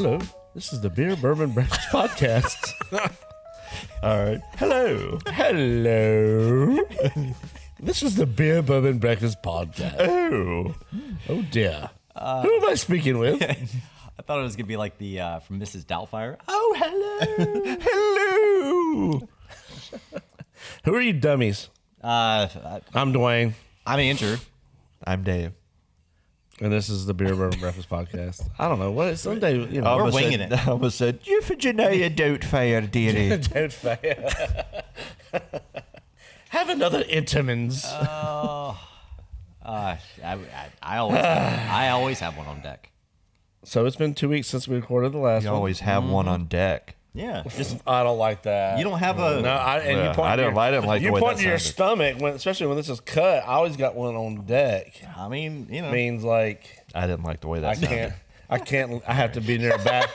Hello. This is the Beer-Bourbon-Breakfast podcast. All right. Hello. This is the Beer-Bourbon-Breakfast podcast. Oh dear. Who am I speaking with? I thought it was going to be like the from Mrs. Doubtfire. Oh, hello. Hello. Who are you dummies? I'm Dewayne. I'm Andrew. I'm Dave. And this is the Beer-Bourbon-Breakfast podcast. I don't know. What someday, We're winging it. I almost said, you Virginia don't fire, dearie. Don't fail. Have another Entenmann's. I always have one on deck. So it's been 2 weeks since we recorded the last You one. always have one on deck. Yeah, just I don't like that. you don't have a. No, Yeah, you point I didn't like the you way point that to your sounded. stomach, especially when this is cut. I always got one on deck. I mean, you know, Means like I didn't like the way that I sounded. can't. I have to be near a back.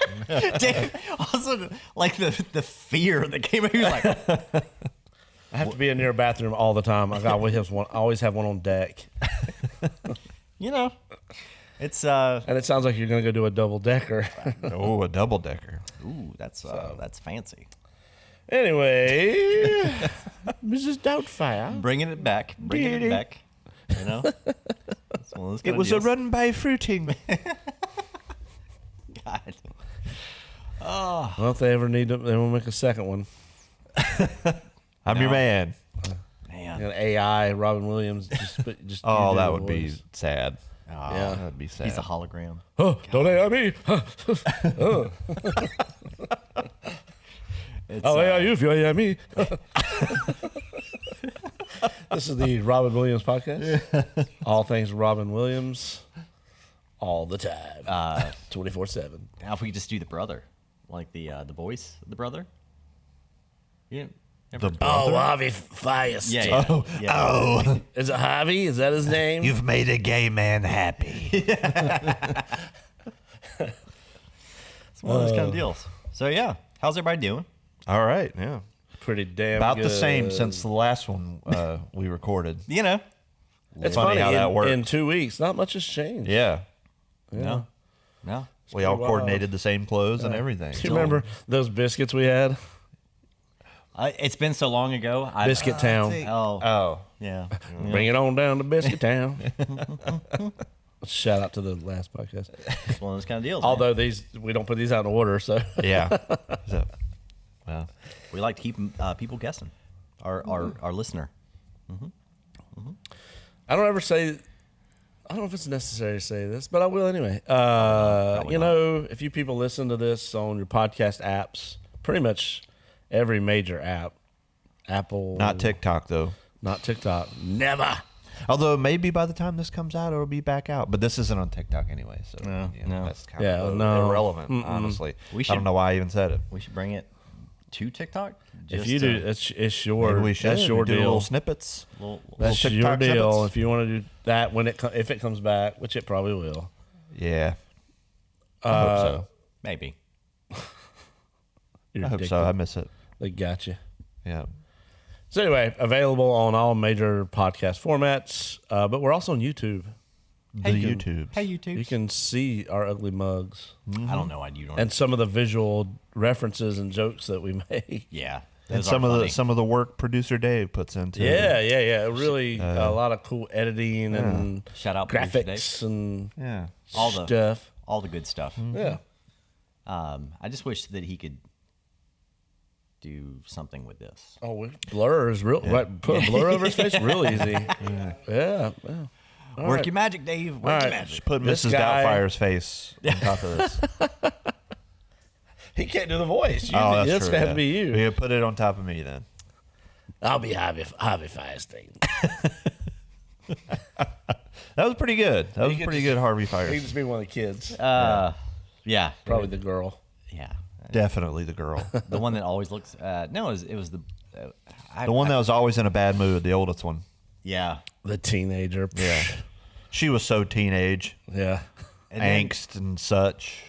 Dave, also like the fear that came out. He was like, I have to be near a bathroom all the time. I always have one on deck. you know, it's And it sounds like you're gonna go do a double decker. Oh, a double decker. ooh, that's fancy. Anyway, Mrs. Doubtfire. Bringing it back. You know, it's one of those It kind was of a run by fruiting. God. Well, if they ever need them, they will make a second one. I'm your man. Man. An AI, Robin Williams. Just Oh, you do that the would be voice. sad. Yeah. That would be sad. He's a hologram. Oh, don't AI me. It's, I'll AI you if you AI me. This is the Robin Williams podcast. All things Robin Williams, all the time, 24/7. Now if we could just do the brother, like the voice of the brother. Yeah. The Oh, brother? Harvey Firestein. Yeah. Oh, Yeah. oh. Is it Harvey? Is that his name? You've made a gay man happy. It's one of those kind of deals. So yeah, how's everybody doing? All right, yeah. Pretty damn About good. the same since the last one we recorded. You know. It's Funny funny how that works. In 2 weeks, not much has changed. Yeah. No. We all pretty wild. coordinated the same clothes and everything. Do you remember those biscuits we had? It's been so long ago. Biscuit Town. Oh. Oh. Yeah. Bring it on down to Biscuit Town. Shout out to the last podcast. It's one of those kind of deals. man. Although we don't put these out in order, so Yeah. So, well, we like to keep people guessing. Our listener. I don't ever say. I don't know if it's necessary to say this, but I will anyway. You know, if you people listen to this on your podcast apps, pretty much every major app, Apple, not TikTok, though. not TikTok, never. Although maybe by the time this comes out, it'll be back out. But this isn't on TikTok anyway, so No. that's kind Yeah, of no. irrelevant, honestly. We I don't should- know why I even said it. We should bring it to TikTok. If Just you do, to- it's your Maybe we should that's your do deal. little snippets. That's little your TikTok deal. snippets. If you want to do that when if it comes back, which it probably will. Yeah. I hope so. maybe. You're I hope addicted. so. I miss it. They got you. Yeah. So anyway, available on all major podcast formats, but we're also on YouTube. The YouTube. Hey YouTube. You can see our ugly mugs I don't know why you don't. and some of the visual references and jokes that we make. Yeah. And those some are of funny. some of the work producer Dave puts into Yeah. Really, a lot of cool editing and Shout out Producer graphics and Yeah. All the- stuff. all the good stuff. Yeah. I just wish that he could do something with this. Oh, blur is real. Right, put a blur over his face real easy. Yeah. All Work right. your magic, Dave. Work All your right. magic. Put This Mrs. guy- Doubtfire's face on top of this. He can't do the voice. Oh, that's It's true. gonna Yeah. have to be you. Yeah, put it on top of me then. I'll be Harvey Firestein. That was pretty good. That was could pretty just- good Harvey He Fires. could just be one of the kids. Yeah. Probably the girl. Yeah. Definitely the girl. The one that always looks. No, it was the. The one that was always in a bad mood, the oldest one. Yeah. The teenager. Yeah. She was so teenage. Yeah. And then Angst and such.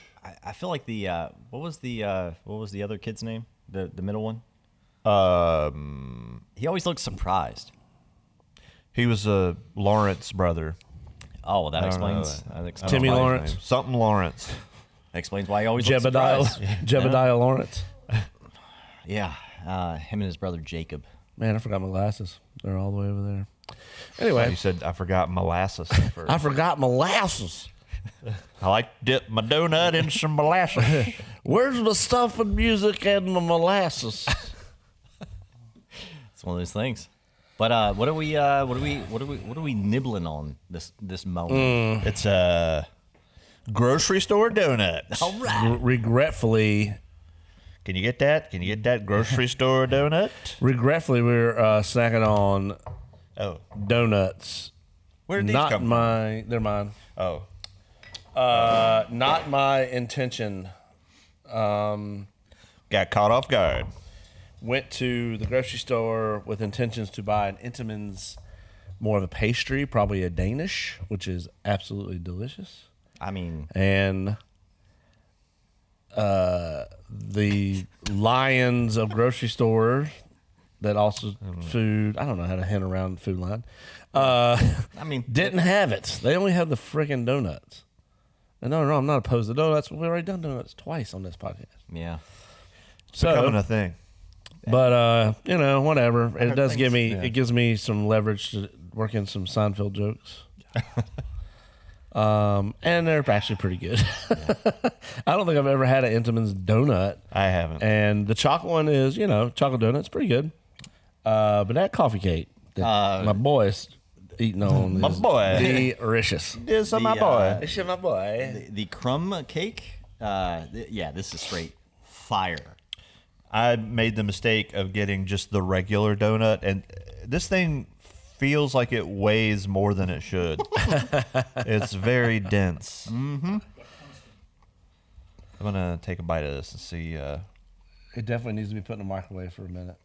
I feel like the what was the other kid's name? The middle one. He always looked surprised. He was a Lawrence brother. Oh, well, that I don't know explains. that. That explains Timmy why- Lawrence. Something Lawrence. Explains why he always looks surprised. Jebediah Lawrence. Yeah, him and his brother Jacob. Man, I forgot my glasses. They're all the way over there. Anyway, You said I forgot molasses at first. I forgot molasses. I like to dip my donut in some molasses. Where's my stuff and music and my molasses? It's one of those things. But what are we nibbling on this moment? It's a grocery store donut. All right. Regretfully, Can you get that? Can you get that grocery store donut? we're snacking on Oh, donuts. where did these Not come my, they're mine. from? Not my intention. Got caught off guard. Went to the grocery store with intentions to buy an Entenmann's, more of a pastry, probably a Danish, which is absolutely delicious. I mean, And the lions of grocery stores that also food, I don't know how to hint around food line, didn't have it. They only have the freaking donuts. And no, I'm not opposed to donuts. We've already done donuts twice on this podcast. yeah. Becoming So, a thing. but whatever. It does give me yeah. it gives me some leverage to work in some Seinfeld jokes. And they're actually pretty good. I don't think I've ever had an Entenmann's donut. I haven't. And the chocolate one is, chocolate donut's pretty good. But that coffee cake that my boy's eating on My is boy. delicious. This is my The, boy. It's my boy. The crumb cake. This is straight fire. I made the mistake of getting just the regular donut, and this thing feels like it weighs more than it should. It's very dense. Mm-hmm. I'm gonna take a bite of this and see. It definitely needs to be put in the microwave for a minute.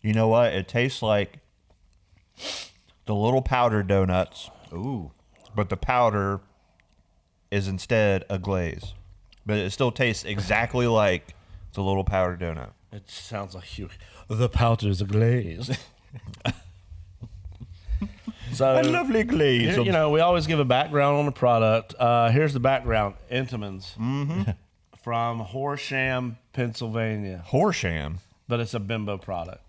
You know what? It tastes like the little powder donuts, Ooh. but the powder is instead a glaze. But it still tastes exactly like the little powder donut. It sounds like the powder's a glaze. So A lovely glaze. here, we always give a background on the product. Here's the background: Entenmann's from Horsham, Pennsylvania, Horsham. but it's a Bimbo product.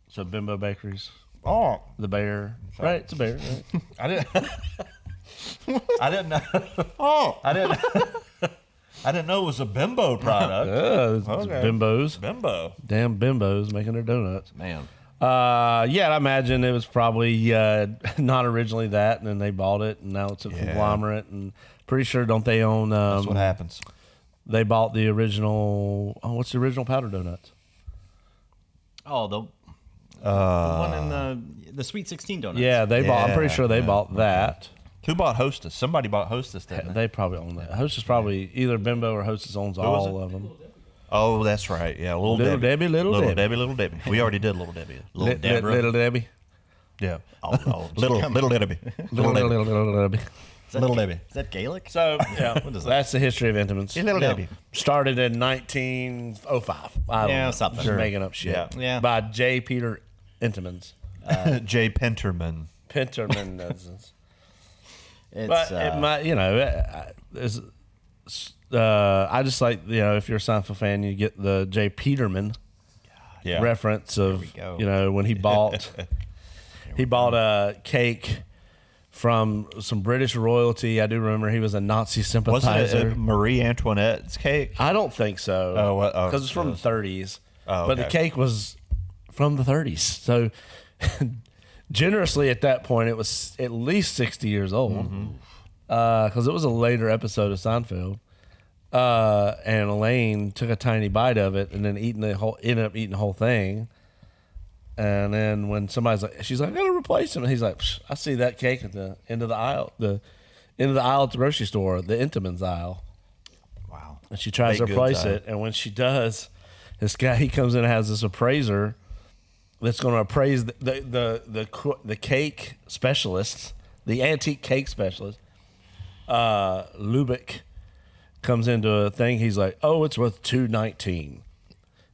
So Bimbo Bakeries, Oh, the bear, right? It's a bear. Right? I didn't. I didn't know. Oh, I didn't. I didn't know it was a Bimbo product. It's Okay. Bimbos, Bimbo. damn Bimbos making their donuts. Man. I imagine it was probably not originally that, and then they bought it, and now it's a conglomerate. And pretty sure, don't they own? That's what happens. They bought the original. Oh, what's the original powder donuts? Oh, the one in the Sweet 16 donuts. Yeah, they bought. I'm pretty Yeah, sure they yeah, bought that. Who bought Hostess? Somebody bought Hostess, didn't they? They probably own that. Hostess probably either Bimbo or Hostess owns was all it? of them. Oh, that's right. Yeah, Little Little Debbie. Debbie, Little Debbie. Little Debbie. We already did Little Debbie. Little Deborah. Little Debbie. Yeah. Oh, Little Debbie. Little Debbie. Little Debbie. Is that Gaelic? So yeah, What is that? that's the history of Entenmann's. Little Yeah. Debbie. Started in 1905. I don't Yeah, know. something. Just Sure. making up shit. Yeah. Yeah. By J. Peter Entenmann's. Jay Penterman. Penterman. It's, But it might, I just like, if you're a Seinfeld fan, you get the J. Peterman Yeah. reference of, we go. when he bought a cake from some British royalty. I do remember he was a Nazi Wasn't sympathizer. it Marie Antoinette's cake? I don't think so. Oh, what? Oh, because it's from the 30s. Oh, But the okay. cake was from the 30s. So generously at that point, it was at least 60 years old. Because it was a later episode of Seinfeld. And Elaine took a tiny bite of it and then ended up eating the whole thing. And then when she's like, I gotta replace him. And he's like, I see that cake at the end of the aisle, at the grocery store, the Entenmann's aisle. wow. And she tries to Baked goods replace aisle. it. And when she does, this guy, he comes in and has this appraiser that's going to appraise the cake specialist, the antique cake specialist. Lubick comes into a thing. He's like, oh, it's worth $219.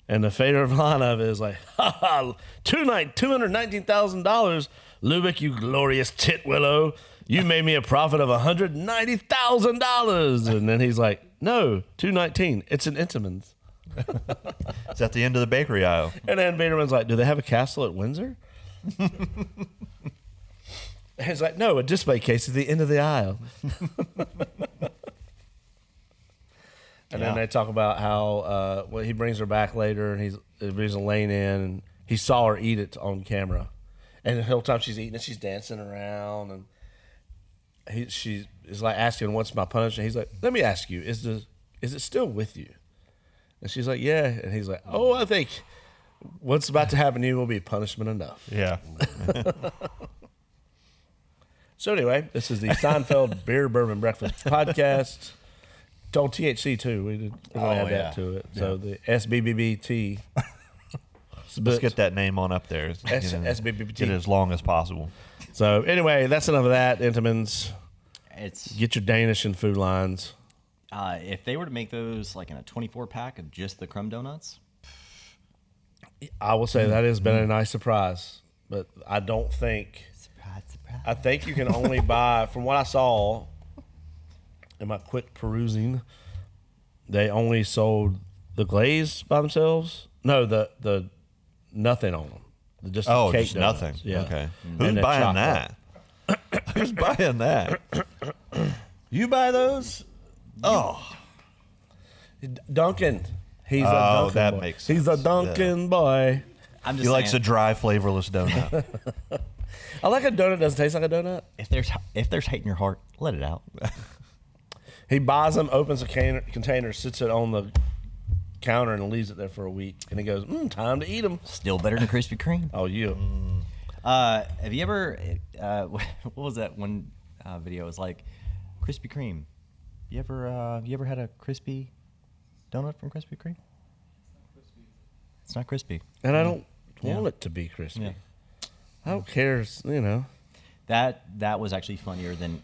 And the favorite line of it is like, ha ha, $219,000. Lubick, you glorious titwillow. You made me a profit of $190,000. And then he's like, no, 219. It's an Entenmann's. It's at the end of the bakery aisle. And then Biederman's like, do they have a castle at Windsor? And he's like, no, a display case at the end of the aisle. And then they talk about how he brings her back later, and he brings Elaine in, and he saw her eat it on camera. And the whole time she's eating it, she's dancing around, and she is like asking, "What's my punishment?" He's like, "Let me ask you, is it still with you?" And she's like, "Yeah." And he's like, "Oh, I think what's about to happen to you will be punishment enough." Yeah. So anyway, this is the Seinfeld Beer Bourbon Breakfast podcast. Told THC too. We're gonna add that to it. So the SBBBT. Let's get that name on up there. SBBBT. Get it as long as possible. So anyway, that's enough of that. Entenmann's. It's Get your Danish and food lines. if they were to make those like in a 24 pack of just the crumb donuts. I will say that has been a nice surprise, but I don't think. Surprise. I think you can only buy, from what I saw in my quick perusing, they only sold the glaze by themselves. No, the nothing on them. Just the cake just donuts. nothing. Yeah. Okay. And Who's the buying chocolate. that? Who's buying that? You buy those? Oh. Duncan. He's a Oh, Duncan that boy. makes He's a sense. Duncan boy. I'm just He likes a saying, dry, flavorless donut. I like a donut that doesn't taste like a donut. if there's hate in your heart, let it out. He buys them, opens a container, sits it on the counter, and leaves it there for a week. And he goes, time to eat them. Still better than Krispy Kreme. Oh, you. Have you ever? What was that one video? It was like Krispy Kreme. You ever had a crispy donut from Krispy Kreme? It's not crispy. And I don't want it to be crispy. Yeah. I don't care, That was actually funnier than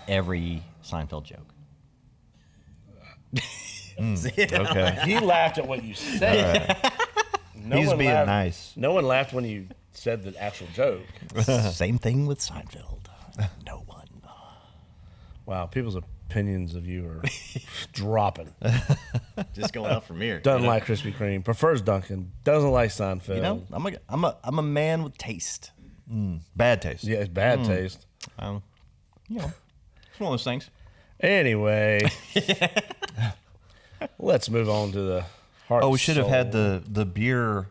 every Seinfeld joke. Okay. He laughed at what you said. No He's one being laughed. nice. No one laughed when you said the actual joke. Same thing with Seinfeld. No one. Wow, people's opinions of you are dropping. Just going up from here. Doesn't like Krispy Kreme. Prefers Duncan. Doesn't like Seinfeld. You know, I'm a man with taste. Bad taste. Yeah, it's bad taste. You know, it's one of those things. Anyway, let's move on to the heart. Oh, we should have soul. had the beer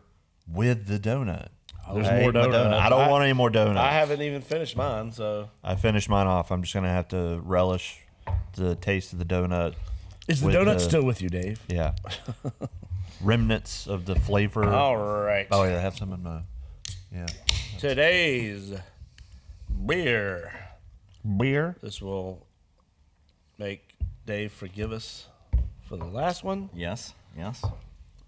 with the donut. There's I more ate my donuts. donut. I don't want any more donuts. I haven't even finished mine, so. I finished mine off. I'm just going to have to relish the taste of the donut. Is the with donut still with you, Dave? Yeah. Remnants of the flavor. All right. Oh, yeah, I have some in my... Yeah. Today's beer. Beer? This will make Dave forgive us for the last one. Yes.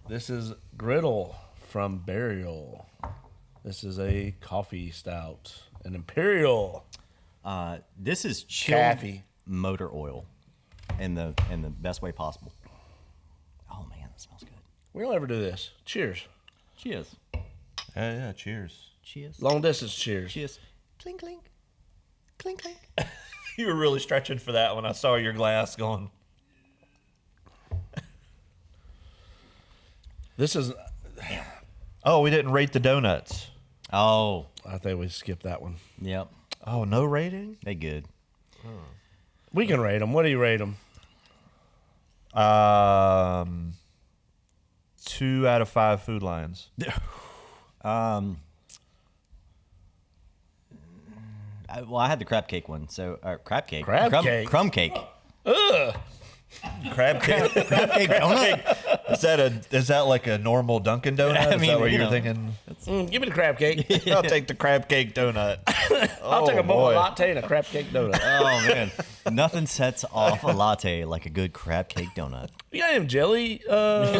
This is Griddle from Imperial. This is a coffee stout, an Imperial. This is chilled Caffy. motor oil, in the best way possible. Oh man, that smells good. We don't ever do this. Cheers. Cheers. Yeah, cheers. Cheers. Long distance cheers. Cheers. Clink clink. Clink clink. You were really stretching for that when I saw your glass going. This is, Oh, we didn't rate the donuts. Oh, I think we skipped that one. yep. Oh, no rating? They good. We can rate them. What do you rate them? 2 out of 5 food lines. I had the crab cake one. So crab cake. Crab cake? Crumb cake. Crab cake. Crab cake donut. Is that like a normal Dunkin' donut? I Is mean, that what you you're know. thinking? Give me the crab cake. I'll take the crab cake donut. I'll take a boy. mocha latte and a crab cake donut. Oh man, nothing sets off a latte like a good crab cake donut You got any jelly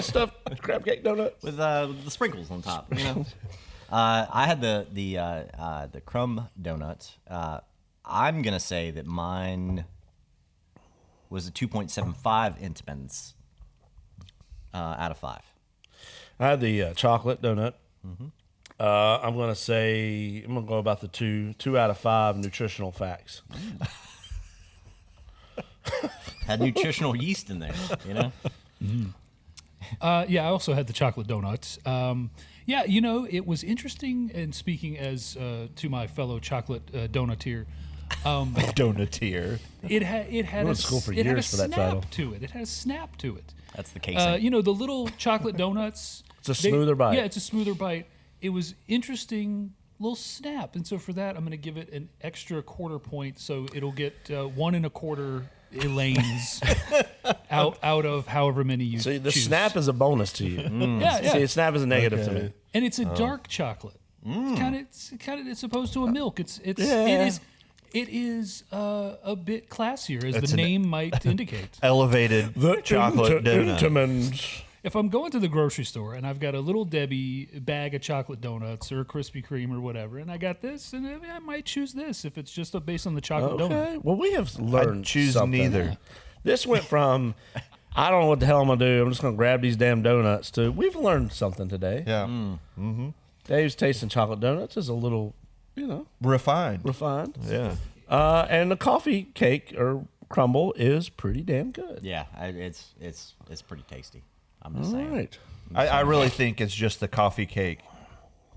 stuff? Crab cake donut? with the sprinkles on top. You know. I had the crumb donut. I'm gonna say that mine was a 2.75 Entenmann's out of 5. I had the chocolate donut. I'm going to go about the 2 out of 5 nutritional facts. Had nutritional yeast in there, you know? Yeah, I also had the chocolate donuts. Yeah, it was interesting. And speaking as to my fellow chocolate donutier, Donutier. it had went a to school for it had a years for that snap title. to it. It had a snap to it. That's the casing. The little chocolate donuts. It's a smoother bite. Yeah, it's a smoother bite. It was interesting, little snap, and so for that, I'm going to give it an extra quarter point. So it'll get 1 1/4 Elaine's out of however many you See, the choose. snap is a bonus to you. Yeah, yeah. See, the snap is a negative to me. And it's a dark chocolate. It's it's opposed to a milk. It is a bit classier, as It's the an- name might indicate. Elevated chocolate donut. Entenmann. If I'm going to the grocery store and I've got a Little Debbie bag of chocolate donuts or a Krispy Kreme or whatever, and I got this, and I might choose this if it's just based on the chocolate donut. Okay. Well, we have learned I'd choose something. neither. This went from, I don't know what the hell I'm going to do. I'm just going to grab these damn donuts to, we've learned something today. Yeah. Dave's tasting chocolate donuts is a little, Refined. refined. Yeah. And the coffee cake or crumble is pretty damn good. Yeah, it's pretty tasty. I'm just All saying. right. I really think it's just the coffee cake,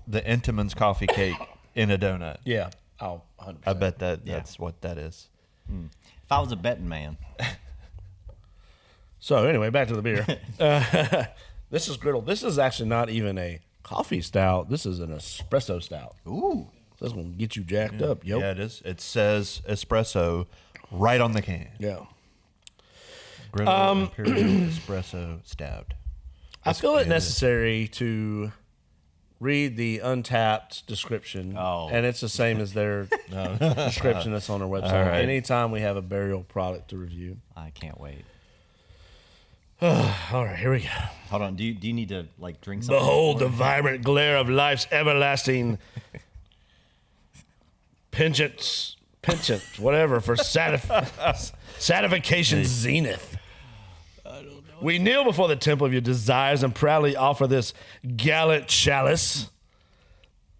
the Entenmann's coffee cake in a donut. Yeah. Oh, 100%. I bet that's what that is. If I was a betting man, So anyway, back to the beer. This is Griddle. This is actually not even a coffee stout. This is an espresso stout. ooh, So that's going to get you jacked up, yo. Yeah, it is. It says espresso right on the can. Yeah. Griddle Imperial Espresso Stout. I feel it necessary to read the Untapped description. Oh. And it's the same as their description that's on our website. All right. Anytime we have a burial product to review. I can't wait. All right, here we go. Hold on, do you need to drink something? Behold the vibrant glare of life's everlasting penchant, whatever, for satisfaction zenith. We kneel before the temple of your desires and proudly offer this gallant chalice.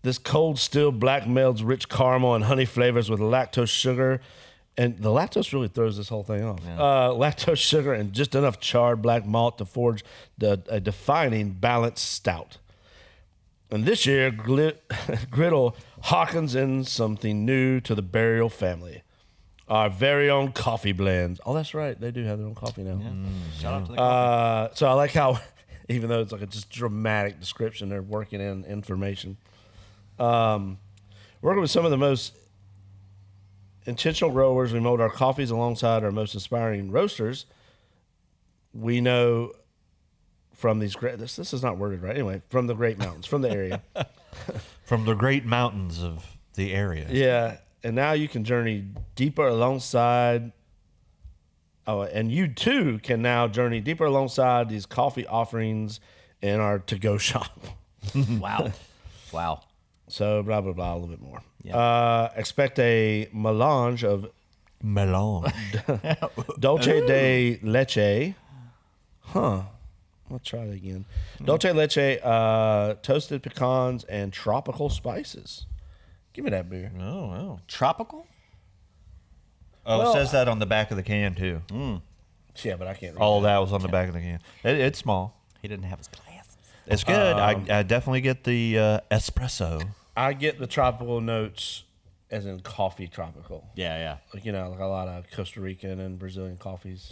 This cold still black melds rich caramel and honey flavors with lactose sugar. And the lactose really throws this whole thing off. Yeah. Lactose sugar and just enough charred black malt to forge a defining balanced stout. And this year, Griddle Hawkins in something new to the burial family. Our very own coffee blends. Oh, that's right. They do have their own coffee now. Shout out to the So I like how, even though it's like a just dramatic description, they're working in information. Working with some of the most intentional growers, we mold our coffees alongside our most inspiring roasters. We know from these great, this is not worded right. Anyway, from the Great Mountains, from the area. From the great mountains of the area. Yeah. And now you can journey deeper alongside. Oh, and you too can now journey deeper alongside these coffee offerings in our to-go shop. wow. So blah blah blah, a little bit more. Yeah. Expect a melange of Melange. dulce de leche. Huh. Let's try that again. Dulce leche, toasted pecans, and tropical spices. Give me that beer. Oh, wow. Tropical? Oh, Well, it says that on the back of the can, too. Yeah, but I can't read All of that. that was on the back of the can. It's small. He didn't have his glasses. It's good. I definitely get the espresso. I get the tropical notes as in coffee tropical. Yeah. Like, like a lot of Costa Rican and Brazilian coffees.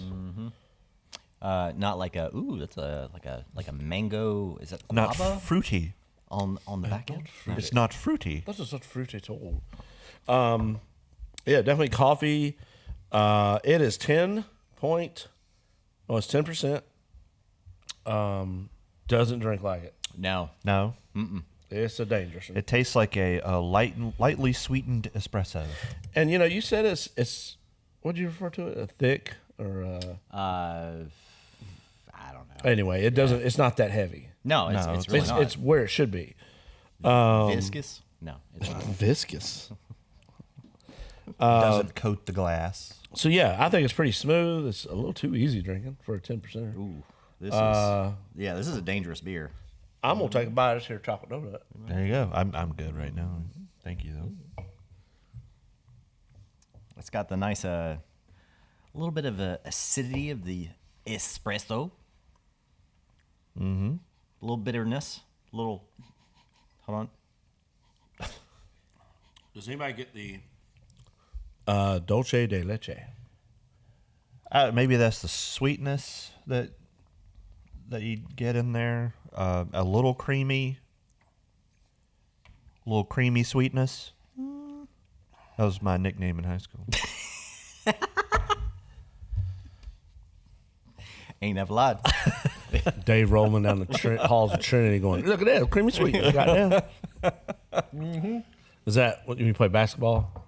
Not like a that's like a mango. Is that Not guava fruity. on the back end? It's not fruity. This is not fruity at all. Yeah, definitely coffee. It is 10%. Doesn't drink like it. No. No. It's a dangerous one. It tastes like a lightly sweetened espresso. And you said it's what do you refer to it? A thick or I don't know. anyway, it doesn't. It's not that heavy. No, it's really not. It's where it should be. viscous. No, it's not. Viscous. Doesn't coat the glass. So yeah, I think it's pretty smooth. It's a little too easy drinking for a 10%. Ooh, this is this is a dangerous beer. I'm gonna take a bite of this here chocolate donut. There you go. I'm good right now. Thank you though. It's got the nice, little bit of acidity of the espresso. Mm-hmm. A little bitterness. A little. Hold on. Does anybody get the dulce de leche? Maybe that's the sweetness that you get in there. A little creamy sweetness. That was my nickname in high school. Ain't never lied. Dave rolling down the halls of Trinity going, look at that, creamy sweet. Goddamn. Is that what you play basketball?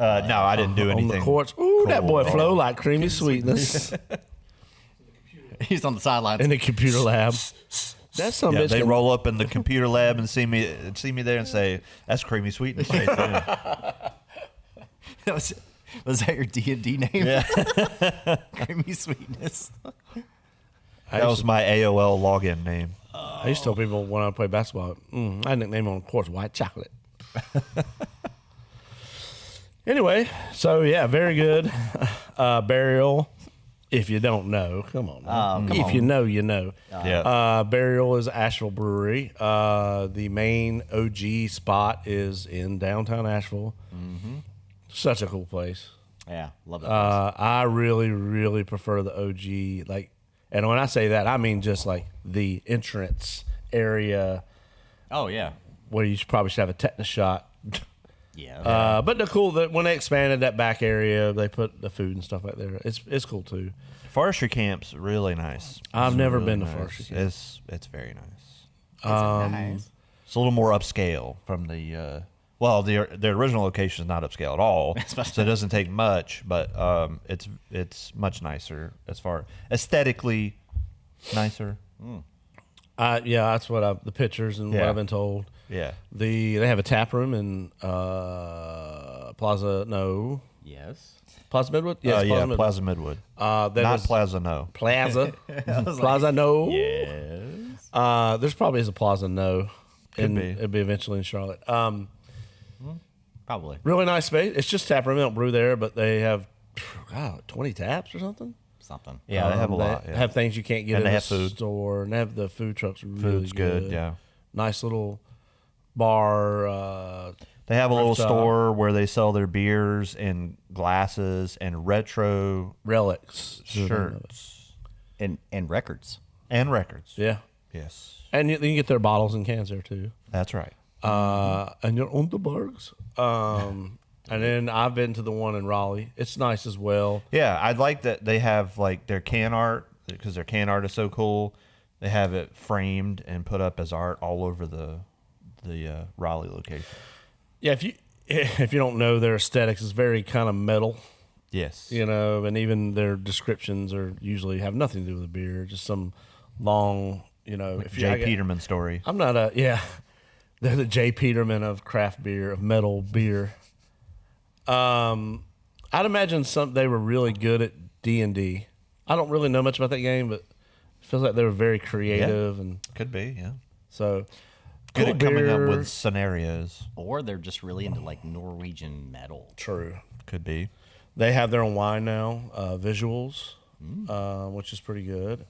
No, I didn't do anything. On the courts? Ooh, that boy cool. flow like creamy sweetness. He's on the sidelines. In the computer lab. That's some Yeah, bitch. they can- roll up in the computer lab and see me there and say, "That's creamy sweetness right there." Was that your D&D name? Yeah. Creamy sweetness. That was my AOL login name. I used to tell people when I play basketball, I had a nickname on the course, white chocolate. Anyway, so yeah, very good. Burial, if you don't know, come on. Come if on. you know, you know. Yeah. Burial is Asheville Brewery. The main OG spot is in downtown Asheville. Such a cool place. Yeah, love that. I really, really prefer the OG. Like, and when I say that, I mean just like the entrance area oh, yeah. where you probably should have a tetanus shot. Yeah. But the cool that when they expanded that back area, they put the food and stuff out there. It's cool too. Forestry Camp's really nice. I've It's never really been to nice. Forestry Camp. It's very nice. Nice. It's a little more upscale from the the original location is not upscale at all, so it doesn't take much. But it's much nicer as far aesthetically nicer. Yeah, that's what the pictures and what Yeah. I've been told. Yeah. They have a tap room in Plaza Midwood. Yes. Plaza Midwood. Plaza Midwood. That Not was Plaza No. Plaza. Plaza No. Yes. There's probably is a Plaza No. Could be. It'll be eventually in Charlotte. Probably. Really nice space. It's just tap room. They don't brew there, but they have 20 taps or something. Something. Yeah, they have a lot. They Yeah. have things you can't get And in they the have food. store, and they have the food trucks. Really Food's good. Yeah. Nice little bar. They have a little Rooftop. store where they sell their beers and glasses and retro Relics shirts And records. and records. Yeah, Yes, and you can get their bottles and cans there too. that's right. And your Unterbergs. And then I've been to the one in Raleigh. It's nice as well. Yeah, I'd like that they have like their can art because their can art is so cool. They have it framed and put up as art all over the Raleigh location. Yeah, if you don't know, their aesthetics is very kind of metal. Yes. You know, and even their descriptions are usually have nothing to do with the beer, just some long, you know. If you- I Jay get- Peterman story. I'm not they're the Jay Peterman of craft beer, of metal beer. I'd imagine they were really good at D&D. I don't really know much about that game, but it feels like they were very creative and Could be, yeah. so Good cool at coming beer. up with scenarios. Or they're just really into like Norwegian metal. True. Could be. They have their own wine now, Visuals, which is pretty good.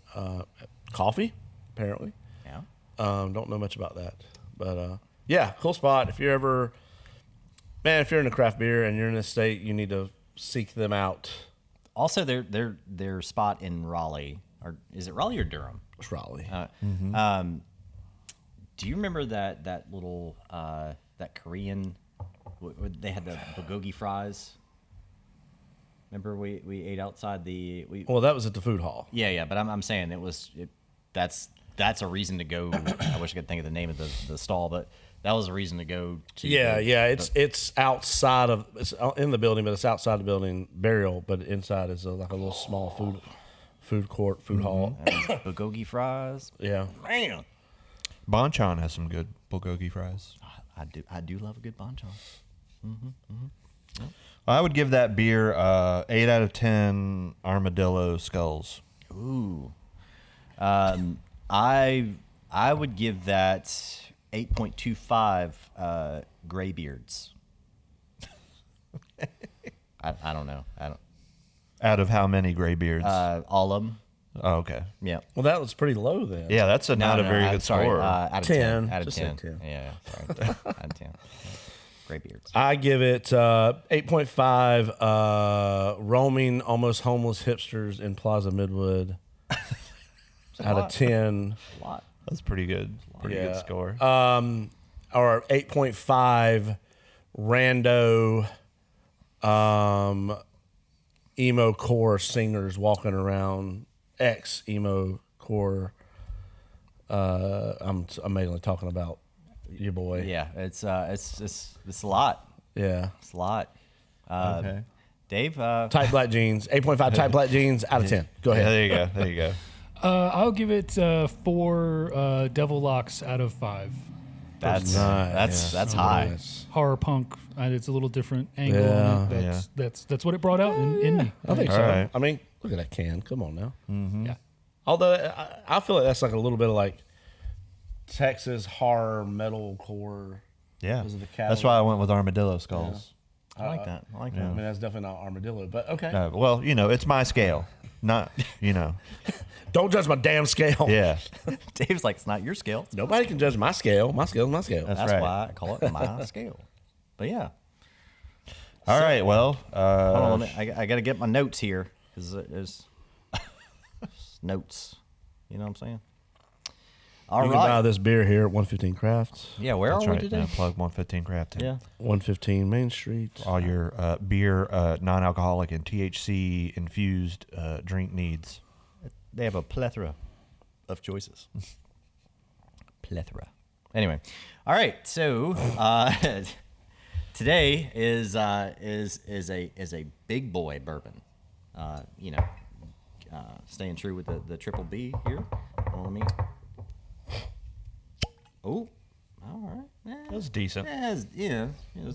Coffee, apparently. Yeah. Don't know much about that, but yeah, cool spot. If you're ever, man, if you're in a craft beer and you're in this state, you need to seek them out. Also, their spot in Raleigh, or is it Raleigh or Durham? It's Raleigh. Do you remember that little that Korean? They had the bulgogi fries. Remember we ate outside the Well, that was at the food hall. yeah, but I'm saying that's a reason to go. I wish I could think of the name of the stall, but that was a reason to go to. Yeah. It's outside of, it's in the building, but it's outside the building, burial. But inside is like a little small food court, food hall. bulgogi fries. Yeah. Man, Bonchon has some good bulgogi fries. I do love a good bonchon. I would give that beer 8 out of 10 armadillo skulls. Ooh. I I would give that 8.25 graybeards. I don't know. Out of how many graybeards? All of them. Oh, okay. Yeah. Well, that was pretty low then. Yeah, that's not a very good sorry, score. out of 10. 10. Out of Just say 10. 10. Yeah, sorry. Out of 10. Graybeards. I give it 8.5 roaming, almost homeless hipsters in Plaza Midwood. Out of 10. A lot. That's pretty good. Pretty good score. Or 8.5 rando emo core singers walking around, ex emo core. I'm mainly talking about your boy. Yeah, it's a lot. Yeah. It's a lot. Okay. Dave? Tight black jeans. 8.5 tight black jeans out of 10. Go Yeah, ahead. there you go. There you go. I'll give it 4 devil locks out of 5. That's Nice. that's high. Nice. Horror punk. It's a little different angle Yeah, on it. That's what it brought out in me. I think All so. right. I mean, look at that can. Come on now. Yeah. Although I feel like that's like a little bit of like Texas horror metal core. Yeah. Is it the That's why I went with armadillo skulls. I like that. I like I mean, that's definitely not armadillo, but okay. Well, it's my scale. Not, Don't judge my damn scale. Yeah. that. Dave's like, it's not your scale. Nobody can judge my scale. My scale's my scale. That's That's right. why I call it my scale. But yeah. All right. Well, Hold on, I got to get my notes here because there's notes. You know what I'm saying? All You right. can buy this beer here at 115 Crafts, Yeah, where that's are we right. today? Now plug 115 Craft. Yeah. 115 Main Street. All your beer, non-alcoholic, and THC infused drink needs. They have a plethora of choices. Plethora. Anyway, all right. So today is a big boy bourbon. Staying true with the triple B here. On me. Oh, all right. That was decent. There's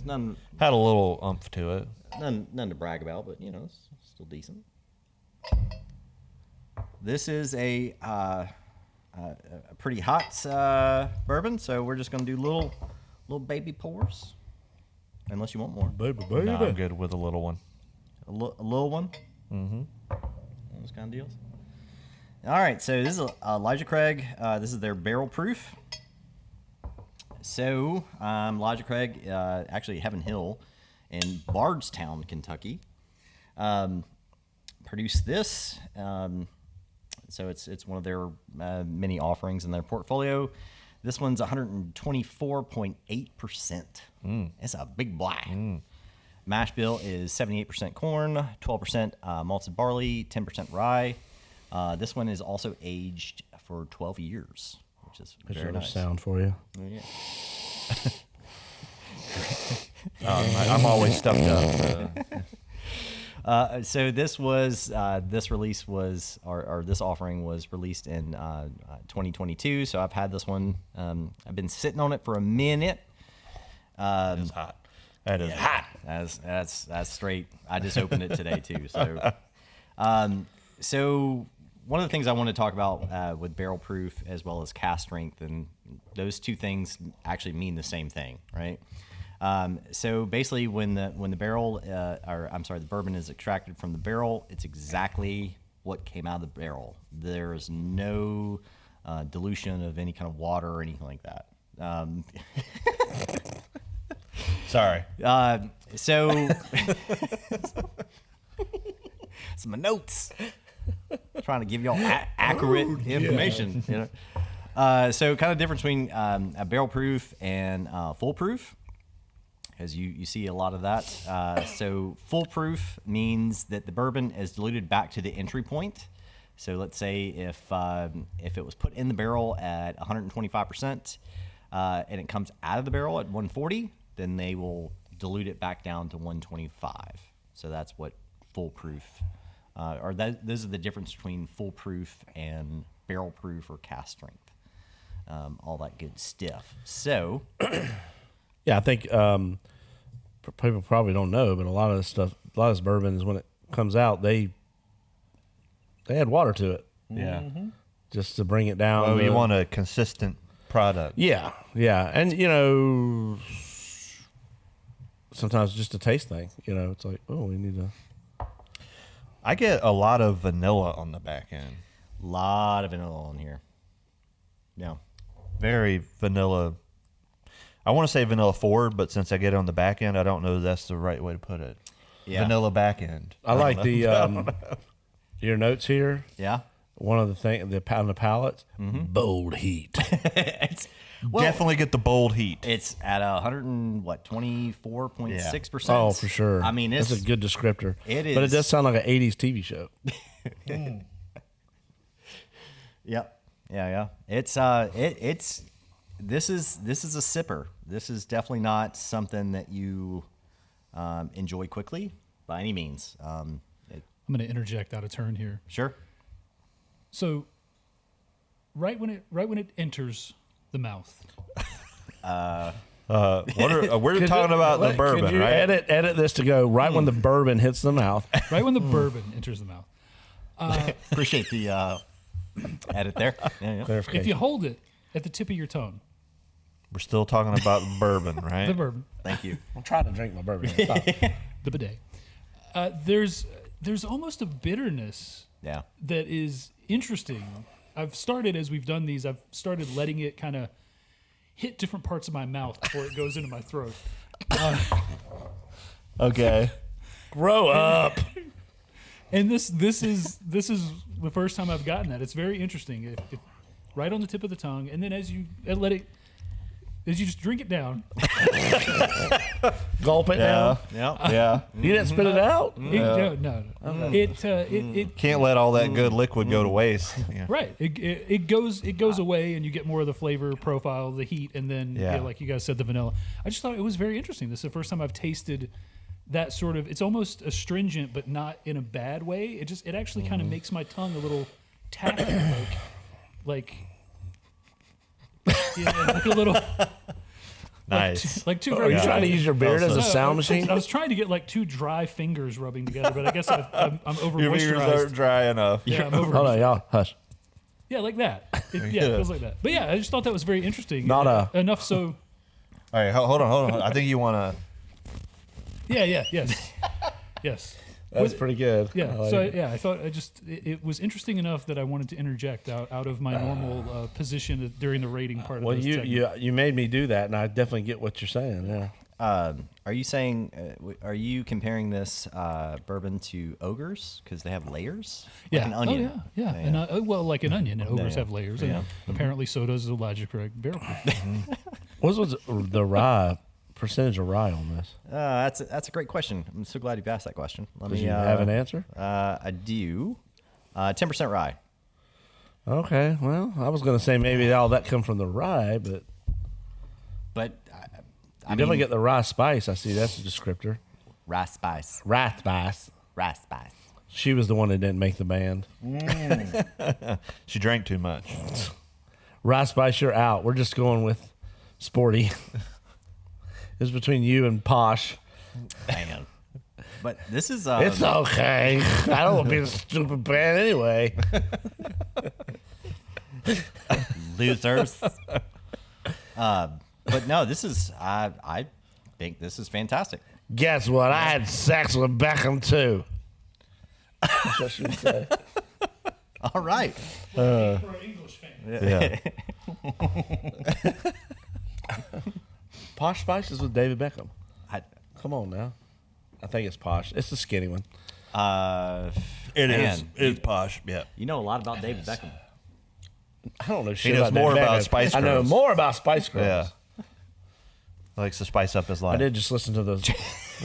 none Had a little oomph to it. to brag about, but it's still decent. This is a pretty hot bourbon, so we're just gonna do little baby pours, unless you want more. Baby, No, I'm good with a little one. A little one. Mm-hmm. Those kind of deals. All right, so this is Elijah Craig. This is their barrel proof. So Elijah Craig, actually Heaven Hill, in Bardstown, Kentucky, produced this. So it's one of their many offerings in their portfolio. This one's 124.8%. It's a big black. Mash bill is 78% corn, 12% malted barley, 10% rye. This one is also aged for 12 years, which is very nice. sound for you. Oh, yeah. I'm always stuffed up. So this was this release was or this offering was released in 2022. So I've had this one. I've been sitting on it for a minute. It's hot. That is hot. That's straight. I just opened it today too. So, so one of the things I want to talk about with barrel proof as well as cast strength, and those two things actually mean the same thing, right? So basically, when the barrel, the bourbon is extracted from the barrel, it's exactly what came out of the barrel. There is no dilution of any kind of water or anything like that. Sorry. So it's my notes. Trying to give y'all accurate information. You know? So kind of difference between a barrel proof and full proof, as you see a lot of that. So full proof means that the bourbon is diluted back to the entry point. So let's say if it was put in the barrel at 125% and it comes out of the barrel at 140, then they will dilute it back down to 125. So that's what full proof, those are the difference between full proof and barrel proof or cast strength. All that good stuff. So, Yeah, I think people probably don't know, but a lot of this bourbon is when it comes out, they add water to it. Yeah. just to bring it down. Oh, you want a consistent product. Yeah, and sometimes it's just a taste thing. It's like, oh, we need to. I get a lot of vanilla on the back end. Lot of vanilla on here. Yeah. Very vanilla. I want to say vanilla forward, but since I get it on the back end, I don't know if that's the right way to put it. Yeah. Vanilla back end. I like the your notes here. Yeah. One of the things, on the pallets, bold heat. Definitely get the bold heat. It's at 24.6%. Oh, for sure. I mean, that's a good descriptor. It is. But it does sound like an 80s TV show. Yep. Yeah. It's this is a sipper. This is definitely not something that you enjoy quickly by any means. I'm going to interject out of turn here. Sure. So, right when it enters the mouth, We're talking about the bourbon, could you right? Edit this to go right when the bourbon hits the mouth. right when the bourbon enters the mouth. Appreciate the edit there. Yeah. Clarification. If you hold it at the tip of your tongue, We're still talking about bourbon, right? the bourbon, Thank you. I'm trying to drink my bourbon. Stop. the bidet, there's almost a bitterness Yeah. that is interesting. I've started, as we've done these, I've started letting it kind of hit different parts of my mouth before it goes into my throat. Okay. Grow up. And this is the first time I've gotten that. It's very interesting. It right on the tip of the tongue, and then as you just drink it down, Gulp it down. Yeah. You didn't spit it out? no. It Can't let all that good liquid go to waste. Yeah. right. It goes away, and you get more of the flavor profile, the heat, and then like you guys said, the vanilla. I just thought it was very interesting. This is the first time I've tasted that sort of. It's almost astringent, but not in a bad way. It actually kind of makes my tongue a little tacky, like like a little. Nice. Like two Are very you trying to use your beard as a No, sound machine? I was trying to get like two dry fingers rubbing together, but I guess I'm over Your fingers moisturized. aren't dry enough. Yeah, I'm over. Hold on, y'all. Hush. Yeah, like that. It feels like that. But yeah, I just thought that was very interesting. Not enough so. All right, hold on. I think you want to. Yes. That's pretty good. Yeah. I like So it. I thought it was interesting enough that I wanted to interject out of my normal position during the rating part Well, of this segment. you made me do that, and I definitely get what you're saying. Yeah. Are you saying? Are you comparing this bourbon to ogres because they have layers? Yeah. Like an onion. Oh, yeah. And well, like an onion, and ogres Yeah. have layers, Yeah. and apparently so does the Elijah Craig barrel. What was the rye percentage of rye on this? That's a great question. I'm so glad you've asked that question. Let Does me you have an answer? I do. 10% rye. Okay. Well, I was going to say maybe all that come from the rye, but But you definitely get the rye spice. I see that's a descriptor. rye spice. Rye spice. Rye spice. She was the one that didn't make the band. She drank too much. Rye spice, you're out. We're just going with sporty. It's between you and Posh. Man. But this is It's okay. I don't want to be a stupid band anyway. losers. But no, this is I think this is fantastic. Guess what? I had sex with Beckham too. That's what she would say. All right. For an English fan. Yeah. Posh Spice is with David Beckham. I, Come on now. I think it's Posh. It's the skinny one. It Man. is. It's posh. Yeah. you know a lot about David Beckham. I don't know shit knows about more David about Beckham. Spice I know Girls. more about Spice Girls. Yeah. Likes to spice up his life. I did just listen to those.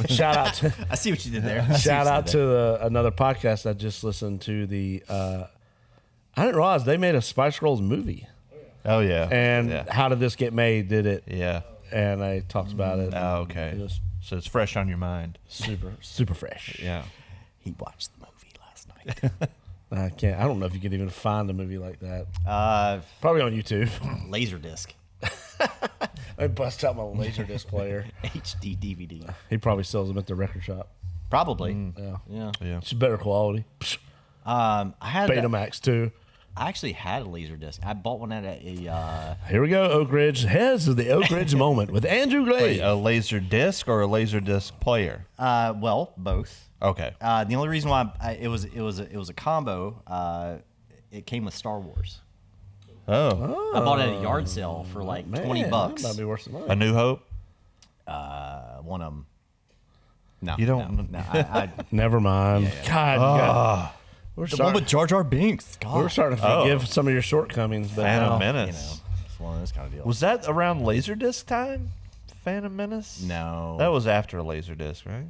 Shout out to I see what you did there. I see shout what you out did to another podcast I just listened to. The I didn't realize they made a Spice Girls movie. Oh yeah. And yeah. how did this get made? Did it? Yeah. And I talked about it. Oh, okay. It was So it's fresh on your mind. super fresh. Yeah. He watched the movie last night. I can't. I don't know if you can even find a movie like that. Probably on YouTube. Laserdisc. I bust out my Laserdisc player. HD DVD. He probably sells them at the record shop. Probably. Yeah. Yeah. Yeah. It's better quality. I had Betamax too. I actually had a laser disc. I bought one at a. Here we go, Oak Ridge. Here's the Oak Ridge moment with Andrew Glade. Wait, a laser disc or a laser disc player? Well, both. Okay. The only reason why it was a combo. It came with Star Wars. Oh. I bought it at a yard sale for like $20. That might be worth some money. A New Hope? One of them. No, You don't- No, I Never mind. God, we're the one starting, with Jar Jar Binks. God. we're starting to forgive some of your shortcomings. But Phantom no. Menace. It's one of those kind of deals. Was that around Laserdisc time? Phantom Menace? No. That was after Laserdisc, right?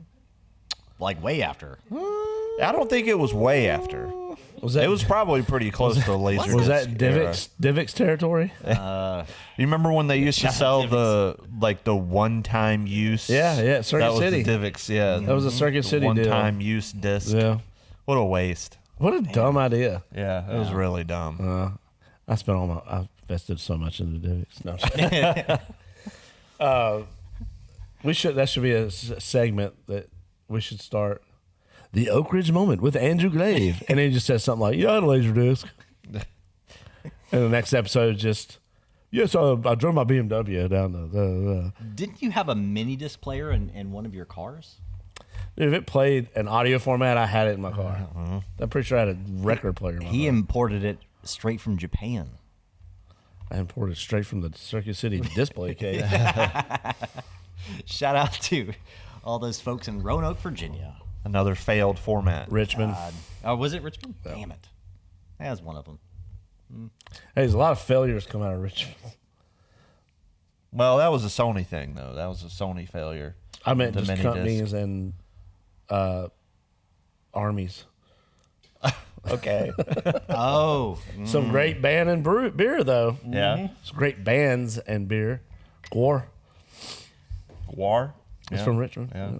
like way after. I don't think it was way after. Was that, It was probably pretty close to Laserdisc. was that era. Divik's territory? You remember when they used to sell the one-time use? Yeah, Circuit that was City. the Divik's, yeah. That was a Circuit City deal. One-time use disc. Yeah. What a waste. What a dumb idea. Yeah, it was really dumb. I invested so much in the Divik's. No, I'm sorry. That should be a segment that we should start. The Oak Ridge moment with Andrew Glave. And then he just says something like, yeah, I had a laser disc. And the next episode is just, yes, I drove my BMW down the Didn't you have a mini disc player in one of your cars? If it played an audio format, I had it in my car. I'm pretty sure I had a record player in my He car. imported it straight from Japan. I imported it straight from the Circuit City display case. Shout out to all those folks in Roanoke, Virginia. Another failed format. Richmond. Oh, was it Richmond? Damn it. That was one of them. Hey, there's a lot of failures come out of Richmond. Well, that was a Sony thing, though. That was a Sony failure. I meant The just mini companies disc. and armies. Okay. Oh. Some great band and beer, though. Yeah. Some great bands and beer. Gwar. Guar. It's Yeah. from Richmond. Yeah.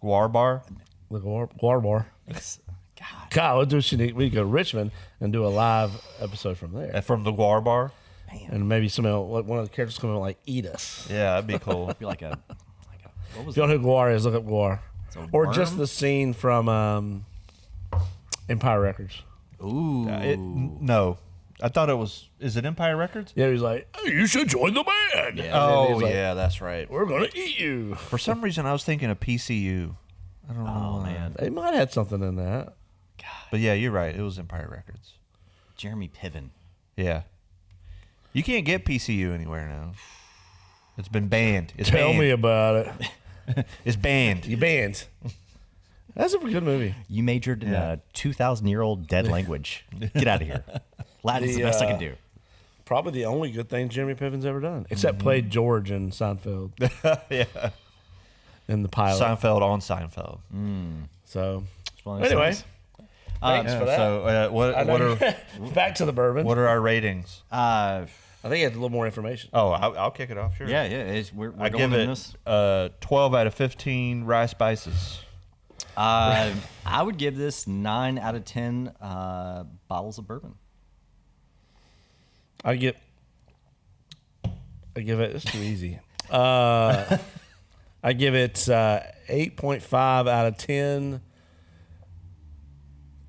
Guar Bar. The Gwar Bar. God. God, what do we go to Richmond and do a live episode from there. From the Guar Bar. And maybe one of the characters come and like eat us. Yeah, that'd be cool. Be like a what was If you don't know who Gwar is, look up Gwar. a Or just worm? the scene from Empire Records. Ooh. No. I thought it was. Is it Empire Records? Yeah, he's like, "Hey, you should join the band. Yeah. And then Oh, he's like, yeah, that's right. we're going to eat you. For some reason, I was thinking of PCU. I don't know. Oh man. They might have had something in that. But yeah, you're right. It was Empire Records. Jeremy Piven. Yeah. You can't get PCU anywhere now. It's been banned. It's Tell banned. me about it. It's banned. You banned. That's a good movie. You majored in Yeah. a 2,000-year-old dead language. Get out of here. Latin's the best I can do. Probably the only good thing Jeremy Piven's ever done, except played George in Seinfeld Yeah. in the pilot. Seinfeld on Seinfeld. So, It's one of those anyway, things. thanks for that. So what I know what are back to the bourbon. what are our ratings? I think you have a little more information. Oh, I'll kick it off. Sure. Yeah. We're I going give in it this. 12 out of 15 rye spices. I would give this 9 out of 10 bottles of bourbon. I give it. It's too easy. I give it 8.5 out of 10.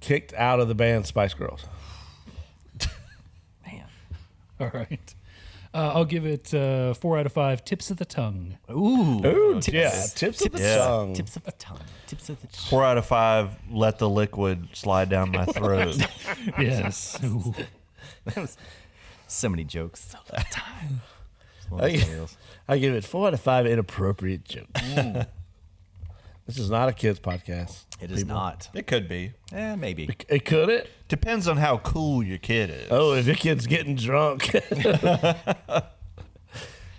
Kicked out of the band Spice Girls. Man. All right. I'll give it 4 out of 5 tips of the tongue. Ooh. Ooh, yeah, tips of the Yeah. tongue. Tips of the tongue. Tips of the tongue. 4 out of 5. Let the liquid slide down my throat. Yes. Ooh. So many jokes. All the time. It's one I, of those deals. I give it 4 out of 5 inappropriate jokes. This is not a kids podcast. It is not. It could be. Maybe. It could it? Depends on how cool your kid is. Oh, if your kid's getting drunk. Is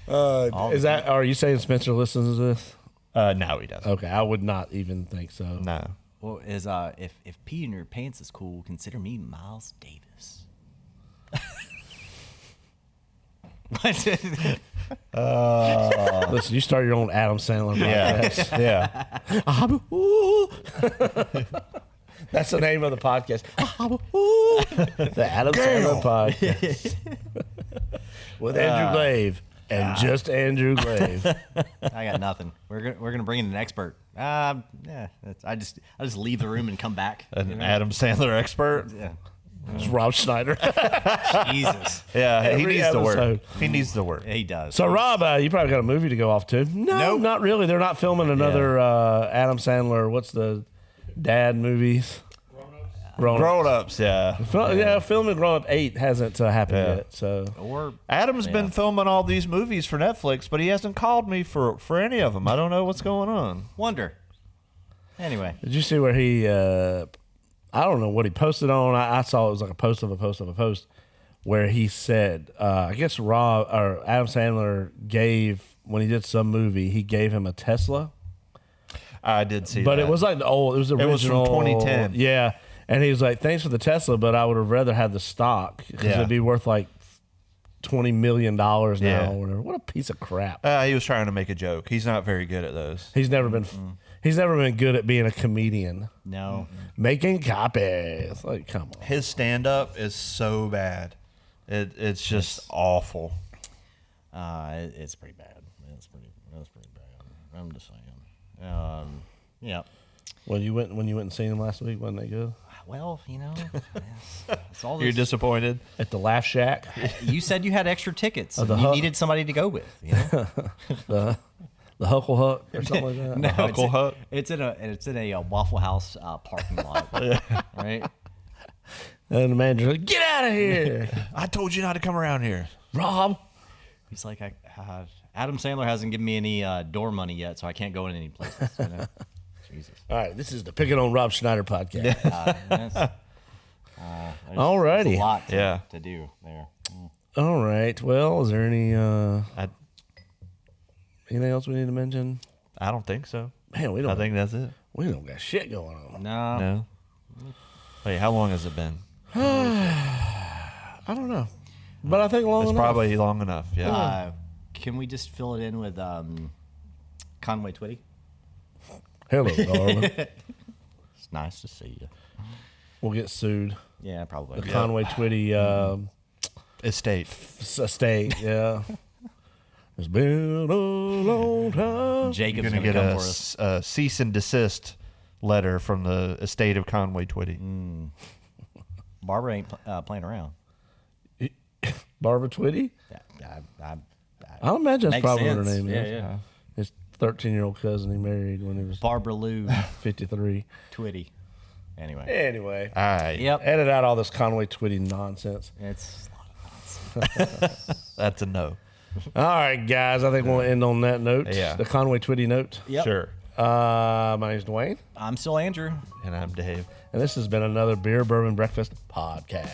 that? Are you saying Spencer listens to this? No, he doesn't. Okay, I would not even think so. No. Well, if pee in your pants is cool, consider me Miles Davis. What? Listen, you start your own Adam Sandler podcast. Yeah. That's the name of the podcast. The Adam Sandler podcast with Andrew Glave and just Andrew Glave. I got nothing. We're gonna bring in an expert. I just leave the room and come back. An Adam Sandler expert. Yeah. It's Rob Schneider. Jesus. Yeah, he Every needs to work. episode. He needs to work. He does. So, Rob, you probably got a movie to go off to. No, Nope. not really. They're not filming another Adam Sandler. What's the dad movies? Grown-ups, yeah. Filming Grown Up 8 hasn't happened Yeah. yet. So Or Adam's been filming all these movies for Netflix, but he hasn't called me for any of them. I don't know what's going on. Wonder. Anyway. did you see where he? I don't know what he posted on. I saw it was like a post of a post of a post where he said, I guess Adam Sandler gave when he did some movie, he gave him a Tesla. I did see But that. it was like the old. It was the It was from original. 2010. Yeah, and he was like, "Thanks for the Tesla, but I would have rather had the stock because Yeah. it'd be worth like $20 million now Yeah. or whatever." What a piece of crap! He was trying to make a joke. He's not very good at those. He's never been. He's never been good at being a comedian. No. Making copies. Like, come on. His stand-up is so bad. It's just awful. It's pretty bad. That's pretty bad. I'm just saying. Yeah. When you went and seen him last week, wasn't that good? Well, it's all You're this. disappointed? At the Laugh Shack, You said you had extra tickets. the And you Huck. needed somebody to go with. You know? the Huckle Huck or something like that. No, Huckle Hut? It's in a Waffle House parking lot. Right? And the manager's like, "Get out of here, I told you not to come around here. Rob." He's like, Adam Sandler hasn't given me any door money yet, so I can't go in any places. You know? Jesus. All right, this is the Picking on Rob Schneider podcast. There's Alrighty. a lot Yeah. to do there. All right. Well, is there any I anything else we need to mention? don't think so. Man, I think that's it. we don't got shit going on. No. No. Wait, how long has it been? I don't know, but I think long It's enough. probably long enough. Yeah. Can we just fill it in with Conway Twitty? Hello, darling. It's nice to see you. We'll get sued. Yeah, probably. The Conway Twitty Estate. estate. Yeah. It's been a long time. Jacob's You're going going to to come get for us. a cease and desist letter from the estate of Conway Twitty. Barbara ain't playing around. Barbara Twitty. I I imagine that's Makes probably what her sense. name Yeah, is. yeah. His 13-year-old cousin he married when he was Barbara Lou 53. Twitty. Anyway. Anyway. All right. Yep. Edit out all this Conway Twitty nonsense. It's a lot of nonsense. That's a no. All right, guys. I think we'll end on that note. Yeah. The Conway Twitty note. Yep. Sure. My name's Dwayne, I'm still Andrew. And I'm Dave. and this has been another Beer Bourbon Breakfast podcast.